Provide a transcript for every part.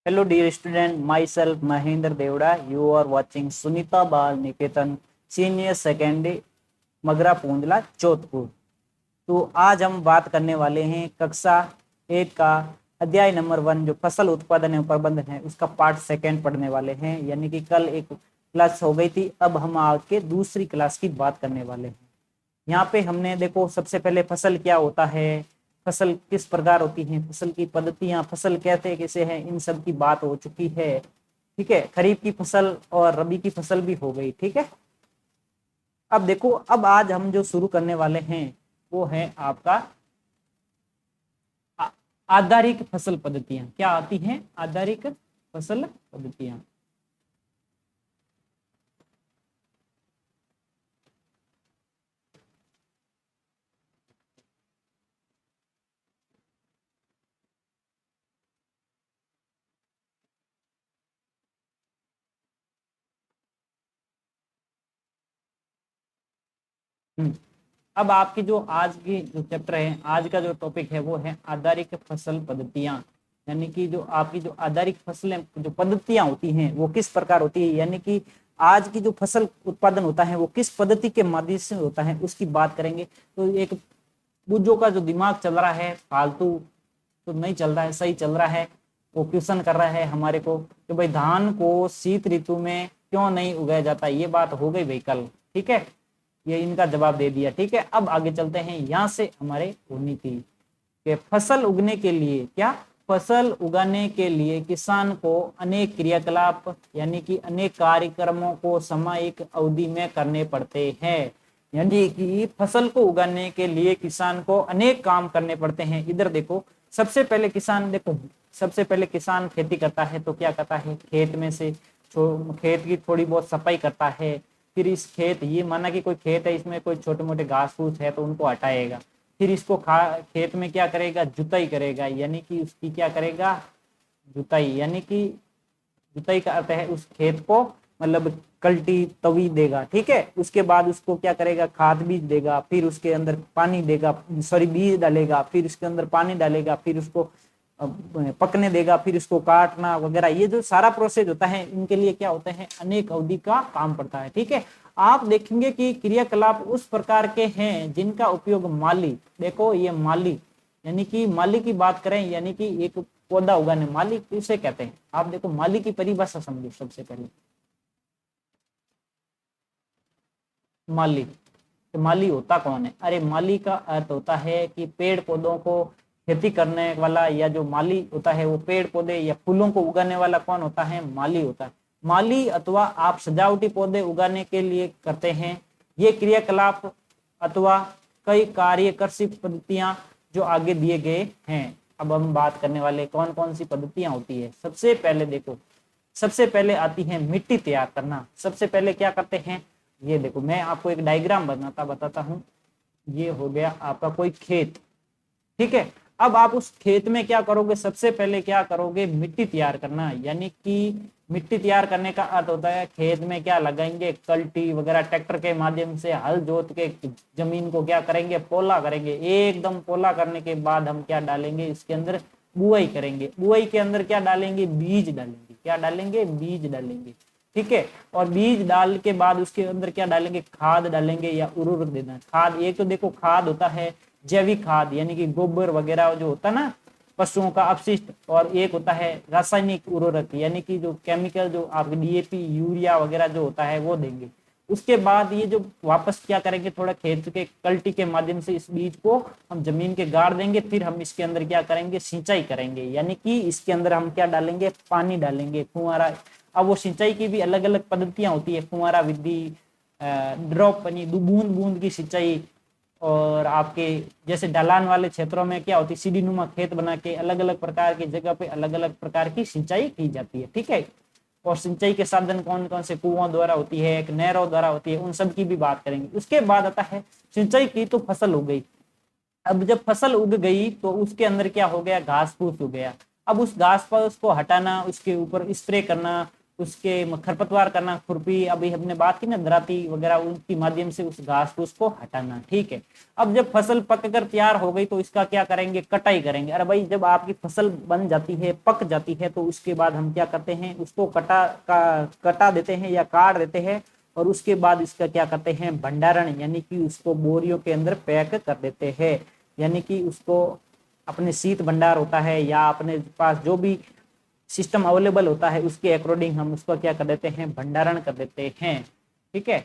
Hello dear student, myself Mahendra Devda. You are watching Sunita Bal Niketan Senior Secondary Magra पूंजला Jodhpur. तो आज हम बात करने वाले हैं कक्षा 1 का अध्याय नंबर 1 जो फसल उत्पादन एवं प्रबंधन है उसका पार्ट 2 पढ़ने वाले हैं। यानी कि कल एक क्लास हो गई थी, अब हम आके दूसरी क्लास की बात करने वाले हैं। यहाँ पे हमने देखो सबसे पहले फसल क्या होता है, फसल किस प्रकार होती है, फसल की पद्धतियां, फसल कहते हैं किसे हैं, इन सब की बात हो चुकी है। ठीक है, खरीफ की फसल और रबी की फसल भी हो गई। ठीक है, अब देखो, अब आज हम जो शुरू करने वाले हैं वो है आपका आधारिक फसल पद्धतियां। क्या आती हैं? आधारिक फसल पद्धतियां। अब आपकी जो आज की जो चैप्टर है, आज का जो टॉपिक है वो है आधारिक फसल पद्धतियां। यानी कि जो आपकी जो आधारिक फसलें जो पद्धतियां होती हैं वो किस प्रकार होती है, यानी कि आज की जो फसल उत्पादन होता है वो किस पद्धति के माध्यम से होता है उसकी बात करेंगे। तो एक बुज्जों का जो दिमाग चल रहा है फालतू तो नहीं चल रहा है, सही चल रहा है। वो क्वेश्चन कर रहा है हमारे को कि भाई धान को शीत ऋतु में क्यों नहीं उगाया जाता। ये बात हो गई भाई कल। ठीक है, ये इनका जवाब दे दिया। ठीक है, अब आगे चलते हैं। यहाँ से हमारे होनी थी कि फसल उगने के लिए क्या, फसल उगाने के लिए किसान को अनेक क्रियाकलाप यानी कि अनेक कार्यक्रमों को सामयिक अवधि में करने पड़ते हैं। यानी कि फसल को उगाने के लिए किसान को अनेक काम करने पड़ते हैं। इधर देखो, सबसे पहले किसान देखो, सबसे पहले किसान खेती करता है तो क्या करता है, खेत में से खेत की थोड़ी बहुत सफाई करता है। फिर इस खेत, ये माना कि कोई खेत है, इसमें कोई छोटे मोटे घास फूस है तो उनको हटाएगा। फिर इसको खेत में क्या करेगा, जुताई करेगा। यानी कि उसकी क्या करेगा, जुताई। यानी कि जुताई का अर्थ है उस खेत को मतलब कल्टी तवी देगा। ठीक है, उसके बाद उसको क्या करेगा, खाद बीज देगा, फिर उसके अंदर पानी देगा, सॉरी बीज डालेगा, फिर उसके अंदर पानी डालेगा, फिर उसको पकने देगा, फिर इसको काटना वगैरह। ये जो सारा प्रोसेस होता है इनके लिए क्या होता है, अनेक अवधि का काम पड़ता है। ठीक है, आप देखेंगे कि क्रियाकलाप उस प्रकार के हैं जिनका उपयोग माली, देखो ये माली यानी कि माली की बात करें, यानी कि एक पौधा उगाने, माली किसे कहते हैं। आप देखो माली की परिभाषा समझो सबसे पहले। माली, तो माली होता कौन है? अरे माली का अर्थ होता है कि पेड़ पौधों को खेती करने वाला, या जो माली होता है वो पेड़ पौधे या फूलों को उगाने वाला कौन होता है, माली होता है। माली अथवा आप सजावटी पौधे उगाने के लिए करते हैं ये क्रियाकलाप अथवा कई कार्य कृषि पद्धतियां जो आगे दिए गए हैं। अब हम बात करने वाले कौन कौन सी पद्धतियां होती है। सबसे पहले देखो, सबसे पहले आती है मिट्टी तैयार करना। सबसे पहले क्या करते हैं, ये देखो मैं आपको एक डायग्राम बताता हूँ। ये हो गया आपका कोई खेत। ठीक है, अब आप उस खेत में क्या करोगे, सबसे पहले क्या करोगे, मिट्टी तैयार करना। यानी कि मिट्टी तैयार करने का अर्थ होता है खेत में क्या लगाएंगे, कल्टी वगैरह ट्रैक्टर के माध्यम से हल जोत के जमीन को क्या करेंगे, पोला करेंगे। एकदम पोला करने के बाद हम क्या डालेंगे, इसके अंदर बुआई करेंगे। बुआई के अंदर क्या डालेंगे, बीज डालेंगे। क्या डालेंगे, बीज डालेंगे। ठीक है, और बीज डाल के बाद उसके अंदर क्या डालेंगे, खाद डालेंगे या उर्वरक देना। खाद, एक तो देखो खाद होता है जैविक खाद यानी कि गोबर वगैरह जो होता है ना, पशुओं का अपशिष्ट, और एक होता है रासायनिक उर्वरक यानी कि जो केमिकल, जो आपके डीएपी यूरिया वगैरह जो होता है वो देंगे। उसके बाद ये जो वापस क्या करेंगे, थोड़ा खेत के कल्टी के माध्यम से इस बीज को हम जमीन के गाड़ देंगे। फिर हम इसके अंदर क्या करेंगे, सिंचाई करेंगे। यानी कि इसके अंदर हम क्या डालेंगे, पानी डालेंगे, फुहारा। अब वो सिंचाई की भी अलग अलग पद्धतियां होती है, फुहारा विधि, ड्रॉप पानी, बूंद बूंद की सिंचाई, और आपके जैसे ढलान वाले क्षेत्रों में क्या होती है, सीढ़ी नुमा खेत बना के अलग अलग प्रकार की जगह पे अलग अलग प्रकार की सिंचाई की जाती है। ठीक है, और सिंचाई के साधन कौन कौन से, कुओं द्वारा होती है, एक नहरों द्वारा होती है, उन सब की भी बात करेंगे। उसके बाद आता है सिंचाई की तो फसल हो गई। अब जब फसल उग गई तो उसके अंदर क्या हो गया, घास फूस हो गया। अब उस घास फूस को हटाना, उसके ऊपर स्प्रे करना, उसके खरपतवार करना, खुरपी, अभी हमने बात की ना दराती वगैरह, उनकी माध्यम से उस घास को उसको हटाना। ठीक है, अब जब फसल पक कर तैयार हो गई तो इसका क्या करेंगे, कटाई करेंगे। अरे भाई जब आपकी फसल बन जाती है, पक जाती है, तो उसके बाद हम क्या करते हैं, उसको कटा देते हैं या काट देते हैं, और उसके बाद इसका क्या करते हैं, भंडारण, यानी कि उसको बोरियों के अंदर पैक कर देते हैं। यानी कि उसको अपने शीत भंडार होता है या अपने पास जो भी सिस्टम अवेलेबल होता है उसके अकॉर्डिंग हम उसको क्या कर देते हैं, भंडारण कर देते हैं। ठीक है,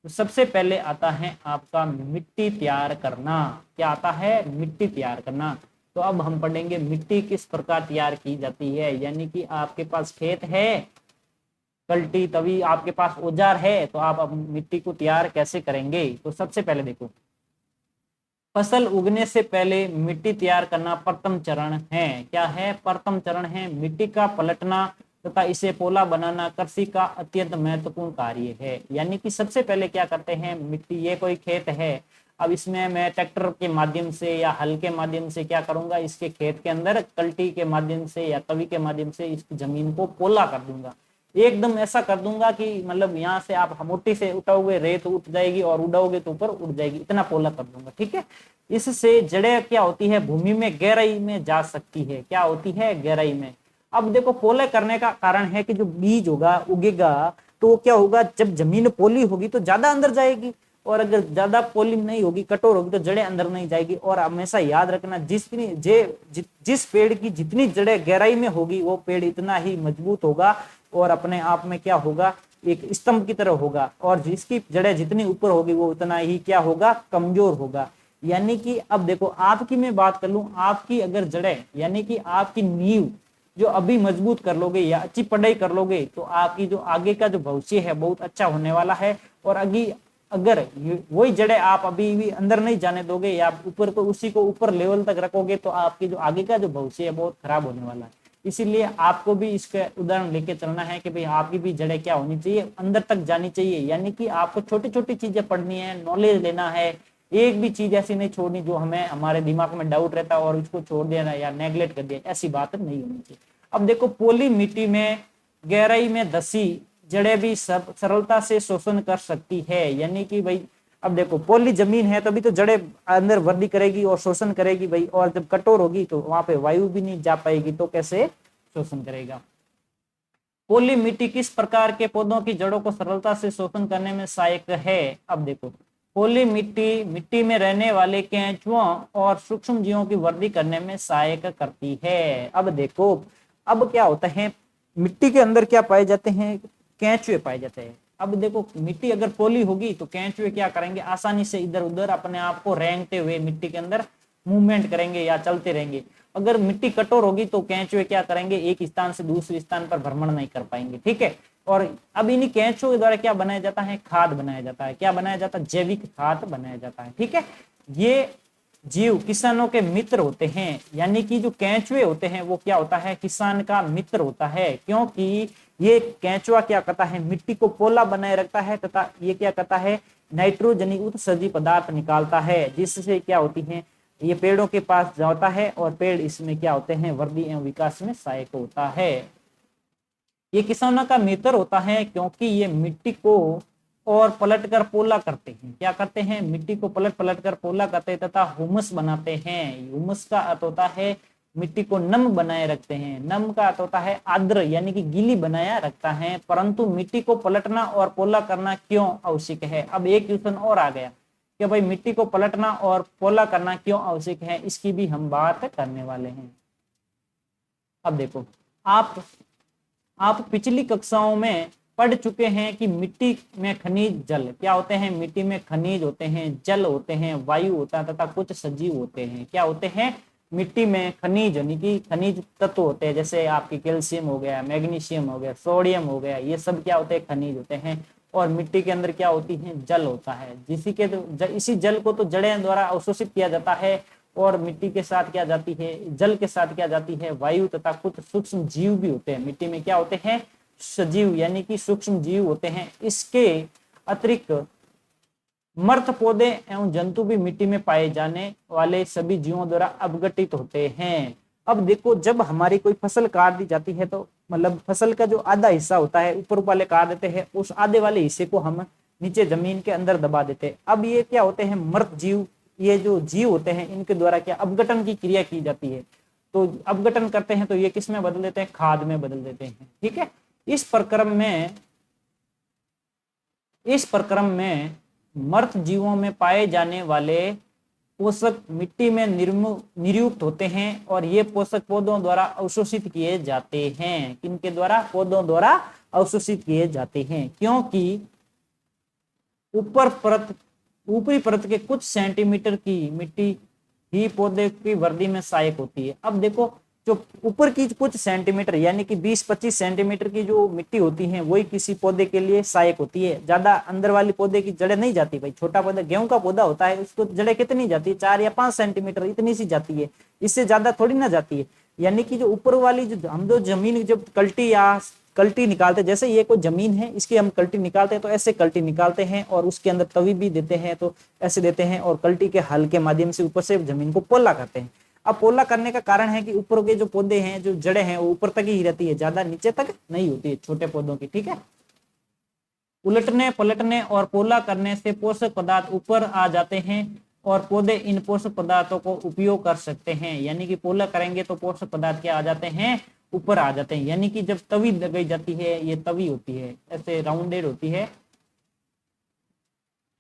तो सबसे पहले आता है आपका मिट्टी तैयार करना। क्या आता है, मिट्टी तैयार करना। तो अब हम पढ़ेंगे मिट्टी किस प्रकार तैयार की जाती है। यानी कि आपके पास खेत है, कल्टी, तभी आपके पास औजार है, तो आप अब मिट्टी को तैयार कैसे करेंगे। तो सबसे पहले देखो, फसल उगने से पहले मिट्टी तैयार करना प्रथम चरण है। क्या है, प्रथम चरण है। मिट्टी का पलटना तथा इसे पोला बनाना कृषि का अत्यंत महत्वपूर्ण कार्य है। यानी कि सबसे पहले क्या करते हैं, मिट्टी, ये कोई खेत है, अब इसमें मैं ट्रैक्टर के माध्यम से या हल के माध्यम से क्या करूंगा, इसके खेत के अंदर कल्टी के माध्यम से या तवी के माध्यम से इस जमीन को पोला कर दूंगा। एकदम ऐसा कर दूंगा कि मतलब यहाँ से आप मोटी से उठाओगे रेत उठ जाएगी और उड़ाओगे तो ऊपर उड़ जाएगी, इतना पोला कर दूंगा। ठीक है, इससे जड़ें क्या होती है, भूमि में गहराई में जा सकती है। क्या होती है, गहराई में। अब देखो, पोले करने का कारण है कि जो बीज होगा, उगेगा, तो क्या होगा, जब जमीन पोली होगी तो ज्यादा अंदर जाएगी, और अगर ज्यादा पोली नहीं होगी, कठोर होगी, तो जड़ें अंदर नहीं जाएगी। और हमेशा याद रखना, जिस पेड़ की जितनी जड़ें गहराई में होगी वो पेड़ इतना ही मजबूत होगा और अपने आप में क्या होगा, एक स्तंभ की तरह होगा। और जिसकी जड़ें जितनी ऊपर होगी वो उतना ही क्या होगा, कमजोर होगा। यानी कि अब देखो, आपकी मैं बात कर लूं, आपकी अगर जड़ें, यानी कि आपकी नींव जो अभी मजबूत कर लोगे या अच्छी पढ़ाई कर लोगे, तो आपकी जो आगे का जो भविष्य है बहुत अच्छा होने वाला है। और अगर वही जड़ें आप अभी भी अंदर नहीं जाने दोगे या ऊपर को उसी को ऊपर लेवल तक रखोगे, तो आपकी जो आगे का जो भविष्य है बहुत खराब होने वाला है। इसीलिए आपको भी इसका उदाहरण लेके चलना है कि भाई आपकी भी जड़ें क्या होनी चाहिए, अंदर तक जानी चाहिए। यानी कि आपको छोटी छोटी चीजें पढ़नी है, नॉलेज लेना है, एक भी चीज ऐसी नहीं छोड़नी जो हमें हमारे दिमाग में डाउट रहता है और उसको छोड़ देना या नेग्लेक्ट कर दिया, ऐसी बात नहीं होनी चाहिए। अब देखो, पोली मिट्टी में गहराई में धसी जड़ें भी सरलता से शोषण कर सकती है। यानी कि भाई अब देखो, पोली जमीन है तभी तो जड़ें अंदर वृद्धि करेगी और शोषण करेगी भाई, और जब कठोर होगी तो वहां पे वायु भी नहीं जा पाएगी, तो कैसे शोषण करेगा। पोली मिट्टी किस प्रकार के पौधों की जड़ों को सरलता से शोषण करने में सहायक है। अब देखो, पोली मिट्टी मिट्टी में रहने वाले केंचुओं और सूक्ष्म जीवों की वृद्धि करने में सहायक करती है। अब देखो, अब क्या होता है, मिट्टी के अंदर क्या पाए जाते हैं, केंचुए पाए जाते हैं। अब देखो, मिट्टी अगर पोली होगी तो केंचुए क्या करेंगे, आसानी से इधर उधर अपने आप को रेंगते हुए मिट्टी के अंदर मूवमेंट करेंगे या चलते रहेंगे। अगर मिट्टी कठोर होगी तो केंचुए क्या करेंगे, एक स्थान से दूसरे स्थान पर भ्रमण नहीं कर पाएंगे। ठीक है, और अब इन्हीं केंचुओं के द्वारा क्या बनाया जाता है, खाद बनाया जाता है। क्या बनाया जाता है, जैविक खाद बनाया जाता है। ठीक है, ये जीव किसानों के मित्र होते हैं। यानी कि जो केंचुए होते हैं वो क्या होता है, किसान का मित्र होता है, क्योंकि ये केंचुआ क्या करता है, मिट्टी को पोला बनाए रखता है तथा ये क्या करता है, नाइट्रोजनी उत्सर्जी पदार्थ निकालता है, जिससे क्या होती है, ये पेड़ों के पास जाता है और पेड़ इसमें क्या होते हैं, वृद्धि एवं विकास में सहायक होता है। ये किसानों का मित्र होता है क्योंकि ये मिट्टी को और पलट कर पोला करते हैं। क्या करते हैं, मिट्टी को पलट पलट कर पोला करते हैं तथा हुमस बनाते हैं। हुमस का अर्थ होता है मिट्टी को नम बनाए रखते हैं। नम का अर्थ होता है आर्द्र, यानी कि गीली बनाया रखता है। परंतु मिट्टी को पलटना और पोला करना क्यों आवश्यक है। अब एक क्वेश्चन और आ गया कि भाई मिट्टी को पलटना और पोला करना क्यों आवश्यक है, इसकी भी हम बात करने वाले हैं। अब देखो, आप पिछली कक्षाओं में पढ़ चुके हैं कि मिट्टी में खनिज जल क्या होते हैं, मिट्टी में खनिज होते हैं, जल होते हैं, वायु होता है तथा कुछ सजीव होते हैं। क्या होते हैं, मिट्टी में खनिज, यानी कि खनिज तत्व होते हैं, जैसे आपकी कैल्शियम हो गया, मैग्नीशियम हो गया, सोडियम हो गया, ये सब क्या होते हैं, खनिज होते हैं। और मिट्टी के अंदर क्या होती है, जल होता है, इसी जल को तो जड़ें द्वारा अवशोषित किया जाता है। और मिट्टी के साथ क्या जाती है, जल के साथ क्या जाती है, वायु तथा कुछ सूक्ष्म जीव भी होते हैं। मिट्टी में क्या होते हैं, सजीव, यानी कि सूक्ष्म जीव होते हैं। इसके अतिरिक्त मर्त पौधे एवं जंतु भी मिट्टी में पाए जाने वाले सभी जीवों द्वारा अपघटित होते हैं। अब देखो जब हमारी कोई फसल काट दी जाती है तो मतलब फसल का जो आधा हिस्सा होता है ऊपर वाले काट देते हैं, उस आधे वाले हिस्से को हम नीचे जमीन के अंदर दबा देते हैं। अब ये क्या होते हैं, मृत जीव, ये जो जीव होते हैं इनके द्वारा क्या अपघटन की क्रिया की जाती है। तो अपघटन करते हैं तो ये किस में बदल देते हैं, खाद में बदल देते हैं। ठीक है, इस प्रक्रम में मृत जीवों में पाए जाने वाले पोषक मिट्टी में नियुक्त होते हैं और ये पोषक पौधों द्वारा अवशोषित किए जाते हैं। किनके द्वारा, पौधों द्वारा अवशोषित किए जाते हैं, क्योंकि ऊपरी परत के कुछ सेंटीमीटर की मिट्टी ही पौधे की वृद्धि में सहायक होती है। अब देखो जो ऊपर की कुछ सेंटीमीटर यानी कि 20-25 सेंटीमीटर की जो मिट्टी होती है वही किसी पौधे के लिए सहायक होती है। ज्यादा अंदर वाली पौधे की जड़ें नहीं जाती। भाई छोटा पौधा, गेहूं का पौधा होता है, उसको जड़ें कितनी जाती है, 4 या 5 सेंटीमीटर, इतनी सी जाती है, इससे ज्यादा थोड़ी ना जाती है। यानी कि जो ऊपर वाली जो हम जो जमीन जब कल्टी निकालते, जैसे ये कोई जमीन है इसकी हम कल्टी निकालते हैं तो ऐसे कल्टी निकालते हैं और उसके अंदर तवी भी देते हैं तो ऐसे देते हैं और कल्टी के हल के माध्यम से ऊपर से जमीन को पोला करते हैं। अब पोला करने का कारण है कि ऊपर के जो पौधे हैं, जो जड़ें हैं, वो ऊपर तक ही रहती है, ज्यादा नीचे तक नहीं होती है छोटे पौधों की। ठीक है, उलटने पलटने और पोला करने से पोषक पदार्थ ऊपर आ जाते हैं और पौधे इन पोषक पदार्थों को उपयोग कर सकते हैं। यानी कि पोला करेंगे तो पोषक पदार्थ क्या आ जाते हैं, ऊपर आ जाते हैं। यानी कि जब तवी लगाई जाती है, ये तवी होती है ऐसे राउंडेड होती है।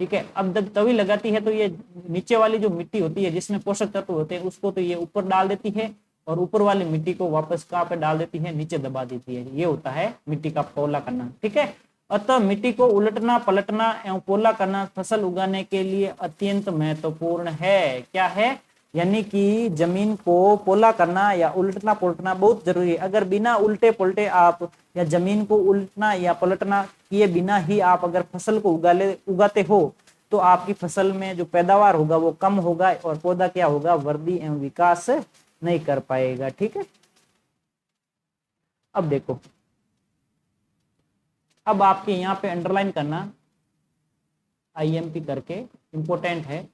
ठीक है, अब जब तवी लगाती है तो ये नीचे वाली जो मिट्टी होती है जिसमें पोषक तत्व होते हैं उसको तो ये ऊपर डाल देती है और ऊपर वाली मिट्टी को वापस कहाँ पे डाल देती है, नीचे दबा देती है। ये होता है मिट्टी का पोला करना। ठीक है, अतः मिट्टी को उलटना पलटना एवं पोला करना फसल उगाने के लिए अत्यंत महत्वपूर्ण है। क्या है, यानी कि जमीन को पोला करना या उलटना पलटना बहुत जरूरी है। अगर बिना उल्टे पलटे आप या जमीन को उलटना या पलटना किए बिना ही आप अगर फसल को उगाते हो तो आपकी फसल में जो पैदावार होगा वो कम होगा और पौधा क्या होगा, वृद्धि एवं विकास नहीं कर पाएगा। ठीक है, अब देखो, अब आपके यहाँ पे अंडरलाइन करना IMP करके, इंपोर्टेंट है।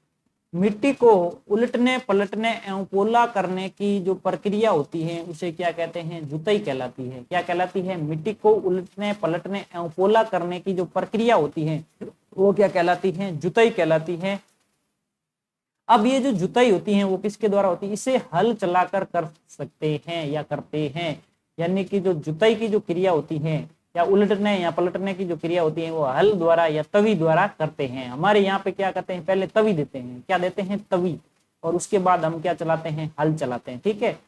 मिट्टी को उलटने पलटने एवं पोला करने की जो प्रक्रिया होती है उसे क्या कहते हैं, जुताई कहलाती है। क्या कहलाती है, मिट्टी को उलटने पलटने एवं पोला करने की जो प्रक्रिया होती है वो क्या कहलाती है, जुताई कहलाती है। अब ये जो जुताई होती है वो किसके द्वारा होती है, इसे हल चलाकर कर सकते हैं या करते हैं। यानी कि जो जुताई की जो क्रिया होती है या उलटने या पलटने की जो क्रिया होती है वो हल द्वारा या तवी द्वारा करते हैं। हमारे यहाँ पे क्या करते हैं, पहले तवी देते हैं, क्या देते हैं, तवी, और उसके बाद हम क्या चलाते हैं, हल चलाते हैं। ठीक है,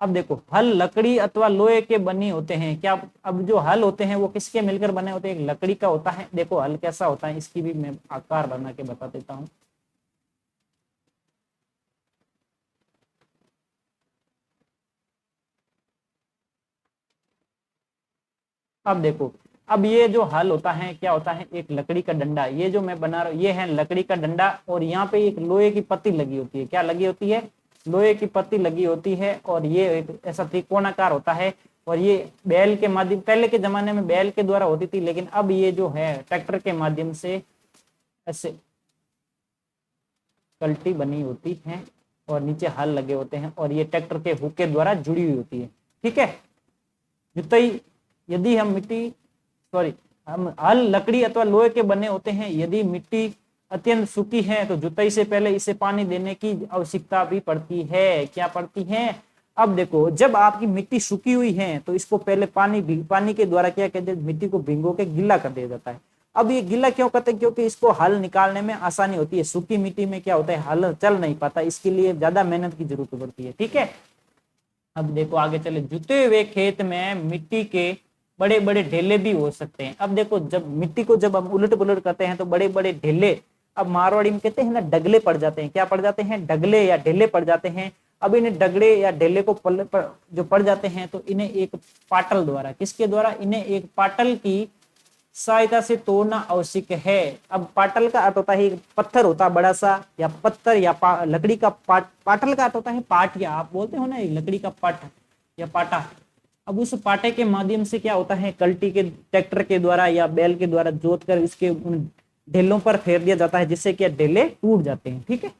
अब देखो हल लकड़ी अथवा लोहे के बने होते हैं। क्या, अब जो हल होते हैं वो किसके मिलकर बने होते हैं, एक लकड़ी का होता है। देखो हल कैसा होता है, इसकी भी मैं आकार बना के बता देता हूँ। अब देखो, अब ये जो हल होता है क्या होता है, एक लकड़ी का डंडा, ये जो मैं बना रहा हूँ ये है लकड़ी का डंडा और यहाँ पे एक लोहे की पत्ती लगी होती है। क्या लगी होती है, लोहे की पत्ती लगी होती है और ये एक ऐसा त्रिकोणाकार होता है और ये बैल के माध्यम, पहले के जमाने में बैल के द्वारा होती थी लेकिन अब ये जो है ट्रैक्टर के माध्यम से ऐसे कल्टी बनी होती है और नीचे हल लगे होते हैं और ये ट्रैक्टर के हुक के द्वारा जुड़ी हुई होती है। ठीक है, जुताई, यदि हम हम हल लकड़ी अथवा लोहे के बने होते हैं। यदि मिट्टी अत्यंत सूखी है तो जुताई से पहले इसे पानी देने की आवश्यकता भी पड़ती है। क्या पड़ती है, अब देखो जब आपकी मिट्टी सूखी हुई है तो इसको पहले पानी के द्वारा क्या कहते हैं, मिट्टी को भिगो के गीला कर दिया जाता है। अब ये गीला क्यों करते हैं, क्योंकि इसको हल निकालने में आसानी होती है। सूखी मिट्टी में क्या होता है, हल चल नहीं पाता, इसके लिए ज्यादा मेहनत की जरूरत पड़ती है। ठीक है, अब देखो आगे चले, जुते हुए खेत में मिट्टी के बड़े बड़े ढेले भी हो सकते हैं। अब देखो जब मिट्टी को जब हम उलट पुलट करते हैं तो बड़े बड़े ढेले, अब मारवाड़ी में कहते हैं ना डगले पड़ जाते हैं। क्या पड़ जाते हैं, डगले या ढेले पड़ जाते हैं। अब इन्हें डगले या ढेले को जो पड़ जाते हैं तो इन्हें एक पाटल द्वारा, किसके द्वारा, इन्हें एक पाटल की सहायता से तोड़ना आवश्यक है। अब पाटल का अर्थ होता है पत्थर होता है बड़ा सा, या पत्थर या लकड़ी का पाटल का अर्थ होता है पाट, या आप बोलते हो ना लकड़ी का पाट या पाटा। अब उस पाटे के माध्यम से क्या होता है, कल्टी के ट्रैक्टर के द्वारा या बैल के द्वारा जोत कर इसके उन ढेलों पर फेर दिया जाता है जिससे क्या ढेले टूट जाते हैं। ठीक है,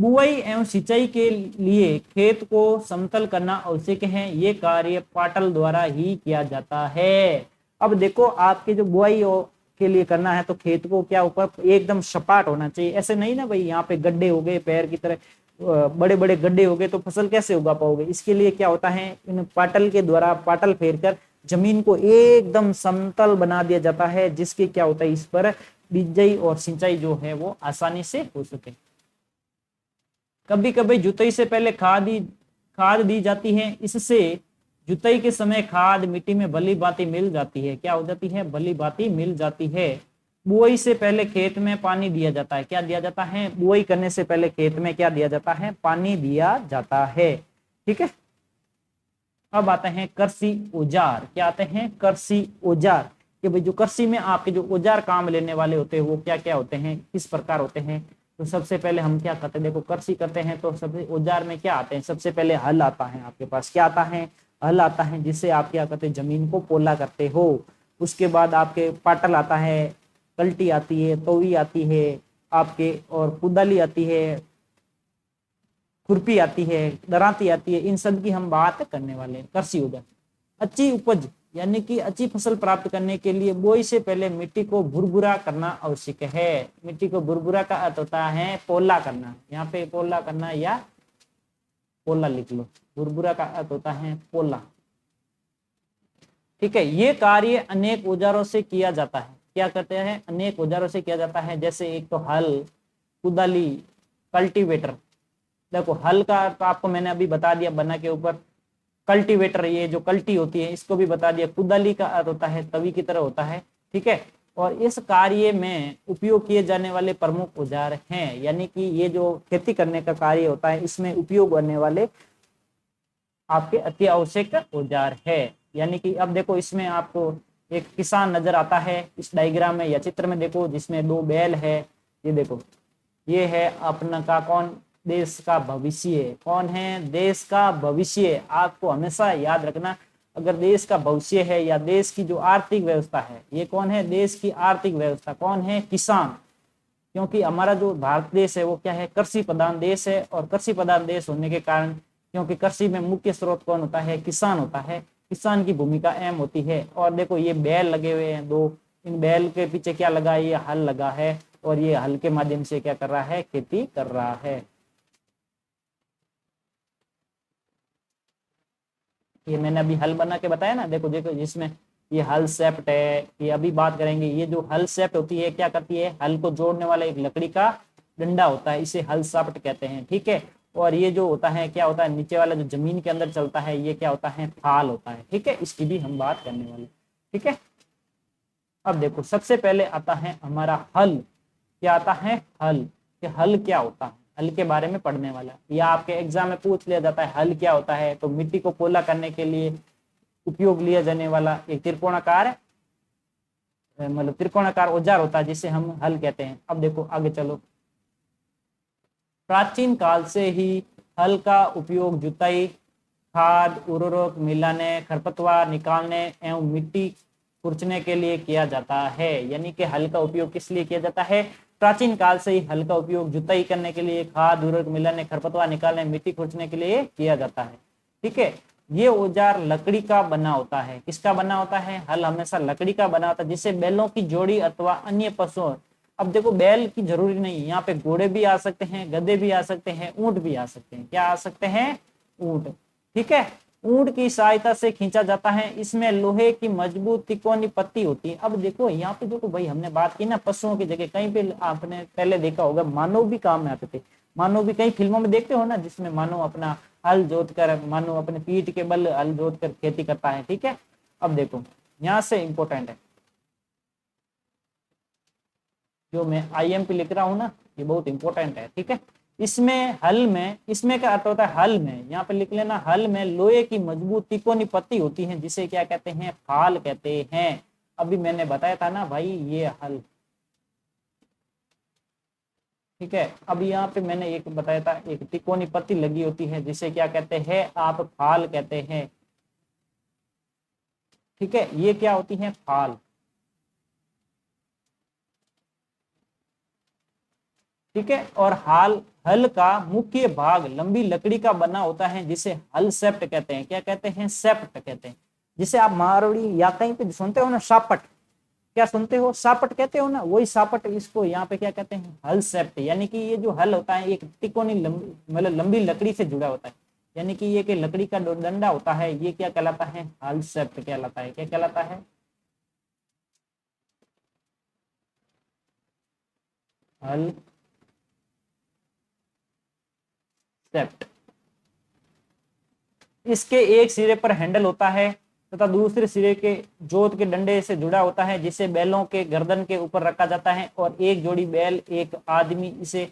बुआई एवं सिंचाई के लिए खेत को समतल करना आवश्यक है। ये कार्य पाटल द्वारा ही किया जाता है। अब देखो आपके जो बुआई के लिए करना है तो खेत को क्या ऊपर एकदम सपाट होना चाहिए। ऐसे नहीं ना भाई यहाँ पे गड्ढे हो गए पैर की तरह, बड़े बड़े गड्ढे हो गए तो फसल कैसे उगा पाओगे। इसके लिए क्या होता है, इन पाटल के द्वारा पाटल फेर कर जमीन को एकदम समतल बना दिया जाता है, जिसके क्या होता है इस पर बिजाई और सिंचाई जो है वो आसानी से हो सके। कभी कभी जुताई से पहले खाद दी जाती है। इससे जुताई के समय खाद मिट्टी में भली भांति मिल जाती है। क्या हो जाती है, भली भांति मिल जाती है। बुआई से पहले खेत में पानी दिया जाता है। क्या दिया जाता है, बुआई करने से पहले खेत में क्या दिया जाता है, पानी दिया जाता है। ठीक है। अब आते हैं कृषि औजार। क्या आते हैं, कृषि औजार। कि भाई जो कृषि में आपके जो औजार काम लेने वाले होते हैं वो क्या क्या होते हैं, किस प्रकार होते हैं। तो सबसे पहले हम क्या करते हैं, देखो कृषि करते हैं तो सबसे औजार में क्या आते हैं, सबसे पहले हल आता है आपके पास। क्या आता है, हल आता है, जिससे आप क्या करते हैं, जमीन को पोला करते हो। उसके बाद आपके पाटल आता है, कल्टी आती है, तोवी आती है आपके, और कुदाली आती है, खुरपी आती है, दरांती आती है। इन सब की हम बात करने वाले हैं। कृषि औजार। अच्छी उपज यानी कि अच्छी फसल प्राप्त करने के लिए बुआई से पहले मिट्टी को भुरभुरा करना आवश्यक है। मिट्टी को भुरभुरा का अर्थ होता है पोला करना। यहाँ पे पोला करना या पोला लिख लो। भुरभुरा का अर्थ होता है पोला। ठीक है। ये कार्य अनेक औजारों से किया जाता है। क्या करते हैं, अनेक औजारों से किया जाता है। जैसे एक तो हल, कुदाली, कल्टीवेटर। देखो हल का तो आपको मैंने अभी बता दिया बना के ऊपर। कल्टीवेटर ये जो कल्टी होती है इसको भी बता दिया। कुदाली का अर्थ होता है तवी की तरह होता है। ठीक है। और इस कार्य में उपयोग किए जाने वाले प्रमुख औजार हैं, यानी कि ये जो खेती करने का कार्य होता है इसमें उपयोग होने वाले आपके अति आवश्यक औजार है। यानी कि अब देखो इसमें आपको एक किसान नजर आता है इस डायग्राम में या चित्र में, देखो जिसमें दो बैल है। ये देखो ये है अपना का कौन, देश का भविष्य। कौन है, देश का भविष्य। आपको हमेशा याद रखना, अगर देश का भविष्य है या देश की जो आर्थिक व्यवस्था है, ये कौन है, देश की आर्थिक व्यवस्था कौन है, किसान। क्योंकि हमारा जो भारत देश है वो क्या है, कृषि प्रधान देश है। और कृषि प्रधान देश होने के कारण, क्योंकि कृषि में मुख्य स्रोत कौन होता है, किसान होता है। किसान की भूमिका अहम होती है। और देखो ये बैल लगे हुए हैं दो, इन बैल के पीछे क्या लगा है, ये हल लगा है। और ये हल के माध्यम से क्या कर रहा है, खेती कर रहा है। ये मैंने अभी हल बना के बताया ना, देखो देखो जिसमें ये हल सेप्ट है। ये अभी बात करेंगे, ये जो हल सेप्ट होती है क्या करती है, हल को जोड़ने वाला एक लकड़ी का डंडा होता है, इसे हल सेप्ट कहते हैं। ठीक है। और ये जो होता है क्या होता है, नीचे वाला जो जमीन के अंदर चलता है ये क्या होता है, फाल होता है। ठीक है। इसकी भी हम बात करने वाले। ठीक है। अब देखो सबसे पहले आता है हमारा हल। क्या आता है, हल। कि हल क्या होता है, हल के बारे में पढ़ने वाला। या आपके एग्जाम में पूछ लिया जाता है हल क्या होता है, तो मिट्टी को पोला करने के लिए उपयोग लिया जाने वाला एक त्रिकोणाकार, मतलब त्रिकोणाकार औजार होता है जिसे हम हल कहते हैं। अब देखो आगे चलो। प्राचीन काल से ही हल का उपयोग जुताई, खाद उर्वरक मिलाने, खरपतवार निकालने एवं मिट्टी खुरचने के लिए किया जाता है। यानी कि हल का उपयोग किस लिए किया जाता है, प्राचीन काल से ही हल का उपयोग जुताई करने के लिए, खाद उर्वरक मिलाने, खरपतवार निकालने, मिट्टी खुरचने के लिए किया जाता है। ठीक है। ये औजार लकड़ी का बना होता है। किसका बना होता है, हल हमेशा लकड़ी का बना होता है, जिससे बैलों की जोड़ी अथवा अन्य पशुओं, अब देखो बैल की जरूरी नहीं, यहाँ पे घोड़े भी आ सकते हैं, गधे भी आ सकते हैं, ऊंट भी आ सकते हैं। क्या आ सकते हैं, ऊंट। ठीक है। ऊंट की सहायता से खींचा जाता है। इसमें लोहे की मजबूत तिकोनी पत्ती होती है। अब देखो यहाँ पे देखो भाई हमने बात की ना पशुओं की जगह, कहीं पे आपने पहले देखा होगा मानव भी काम में आते थे। मानव भी कई फिल्मों में देखते हो ना, जिसमें मानव अपना हल जोत कर, मानव अपने पीठ के बल हल जोत कर खेती करता है। ठीक है। अब देखो यहाँ से इंपॉर्टेंट है जो मैं आईएमपी लिख रहा हूं ना, ये बहुत इंपॉर्टेंट है। ठीक है। इसमें हल में, इसमें क्या अर्थ होता है, हल में, यहाँ पे लिख लेना, हल में लोहे की मजबूत तिकोनी पत्ती होती है जिसे क्या कहते हैं, फाल कहते हैं। अभी मैंने बताया था ना भाई ये हल। ठीक है। अब यहाँ पे मैंने एक बताया था, एक तिकोनी पत्ती लगी होती है जिसे क्या कहते हैं, आप फाल कहते हैं। ठीक है। ये क्या होती है, फाल। ठीक है। और हल का मुख्य भाग लंबी लकड़ी का बना होता है जिसे हल सेप्ट कहते हैं। क्या कहते हैं? सेप्ट कहते हैं। जिसे आप मारवाड़ी या कहीं पे सुनते हो ना सापट, क्या सुनते हो? सापट कहते हो ना, वही सापट इसको यहाँ पे क्या कहते हैं? हल सेप्ट। यानी कि ये जो हल होता है एक तिकोनी मतलब लंबी लकड़ी से जुड़ा होता है। यानी कि ये कि लकड़ी का डंडा होता है, ये क्या कहलाता है? हल सेप्ट कहलाता है। क्या कहलाता है? हल सेप्ट। इसके एक सिरे पर हैंडल होता है तथा दूसरे सिरे के जोत के डंडे से जुड़ा होता है जिसे बैलों के गर्दन के ऊपर रखा जाता है और एक जोड़ी बैल एक आदमी इसे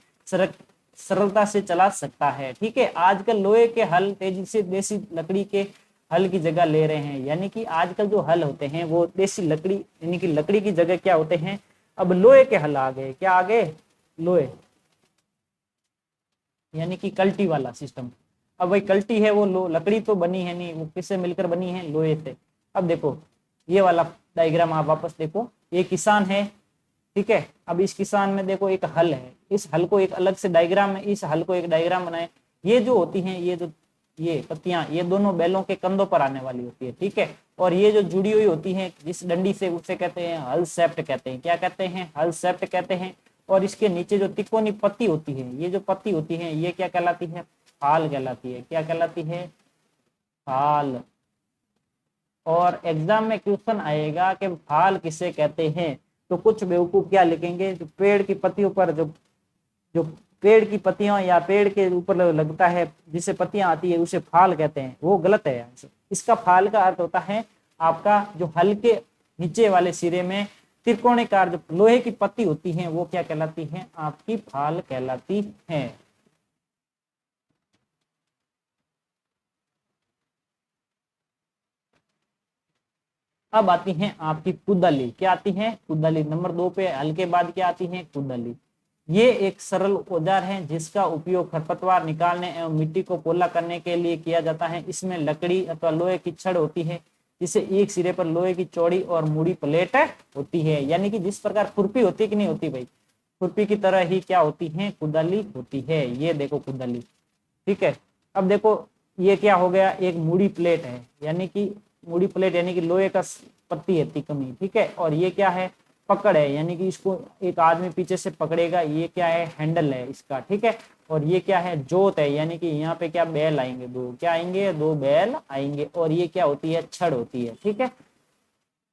सरलता से चला सकता है। ठीक है। आजकल लोहे के हल तेजी से देसी लकड़ी के हल की जगह ले रहे हैं। यानी कि आजकल जो हल होते हैं वो देसी लकड़ी यानी कि लकड़ी की जगह क्या होते हैं? अब लोहे के हल आ गए। क्या आ गए? लोहे, यानी कि कल्टी वाला सिस्टम। अब भाई कल्टी है वो लकड़ी तो बनी है नहीं, वो किससे मिलकर बनी है? लोहे से। अब देखो ये वाला डायग्राम आप वापस देखो, ये किसान है। ठीक है। अब इस किसान में देखो एक हल है, इस हल को एक अलग से डायग्राम है, इस हल को एक डायग्राम बनाए। ये जो होती हैं ये पत्तियां, ये दोनों बैलों के कंधों पर आने वाली होती है। ठीक है। और ये जो जुड़ी हुई होती है जिस डंडी से, उसे कहते हैं हल सेप्ट कहते हैं। क्या कहते हैं? हल सेप्ट कहते हैं। और इसके नीचे जो तिकोनी पत्ती होती है, ये जो पत्ती होती है ये क्या कहलाती है? फाल कहलाती है। क्या कहलाती है? फाल। और एग्जाम में क्वेश्चन आएगा कि फाल किसे कहते हैं, तो कुछ बेवकूफ क्या लिखेंगे? जो पेड़ की पत्तियों पर जो जो पेड़ की पत्तियां या पेड़ के ऊपर लगता है जिसे पत्तियां आती है उसे फाल कहते हैं, वो गलत है। इसका फाल का अर्थ होता है आपका जो हल के नीचे वाले सिरे में त्रिकोणीकार जो लोहे की पत्ती होती है वो क्या कहलाती है? आपकी फाल कहलाती है। अब आती हैं आपकी कुदाली। क्या आती है? कुदाली। नंबर 2 पे हल के बाद क्या आती है? कुदाली। ये एक सरल औजार है जिसका उपयोग खरपतवार निकालने एवं मिट्टी को पोला करने के लिए किया जाता है। इसमें लकड़ी अथवा लोहे की छड़ होती है जिसे एक सिरे पर लोहे की चौड़ी और मुड़ी प्लेट होती है। यानी कि जिस प्रकार खुरपी होती है कि नहीं होती भाई, खुरपी की तरह ही क्या होती है? कुदाली होती है। ये देखो कुदाली। ठीक है। अब देखो ये क्या हो गया? एक मुड़ी प्लेट है, यानी कि मुड़ी प्लेट यानी कि लोहे का पत्ती है तिकनी। ठीक है। और ये क्या है? पकड़ है, यानी कि इसको एक आदमी पीछे से पकड़ेगा। ये क्या है? हैंडल है इसका। ठीक है। और ये क्या है? जोत है, यानी कि यहाँ पे क्या बैल आएंगे? दो क्या आएंगे? दो बैल आएंगे। और ये क्या होती है? छड़ होती है। ठीक है।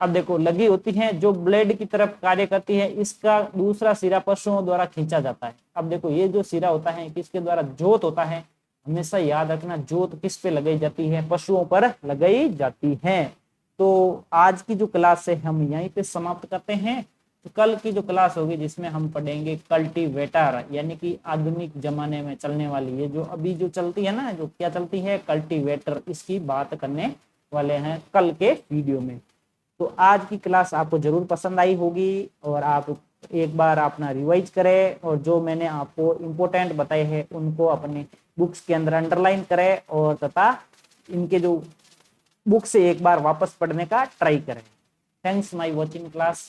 अब देखो लगी होती है जो ब्लेड की तरफ कार्य करती है, इसका दूसरा सिरा पशुओं द्वारा खींचा जाता है। अब देखो ये जो सिरा होता है किसके द्वारा? जोत होता है। हमेशा याद रखना जोत किस पे लगाई जाती है? पशुओं पर लगाई जाती है। तो आज की जो क्लास है हम यहीं पे समाप्त करते हैं। तो कल की जो क्लास होगी जिसमें हम पढ़ेंगे कल्टीवेटर, यानी कि आधुनिक जमाने में चलने वाली, ये जो अभी जो चलती है ना, जो क्या चलती है? कल्टीवेटर, इसकी बात करने वाले हैं कल के वीडियो में। तो आज की क्लास आपको जरूर पसंद आई होगी और आप एक बार अपना रिवाइज करें और जो मैंने आपको इम्पोर्टेंट बताए हैं उनको अपने बुक्स के अंदर अंडरलाइन करें और तथा इनके जो बुक से एक बार वापस पढ़ने का ट्राई करें। Thanks my watching class.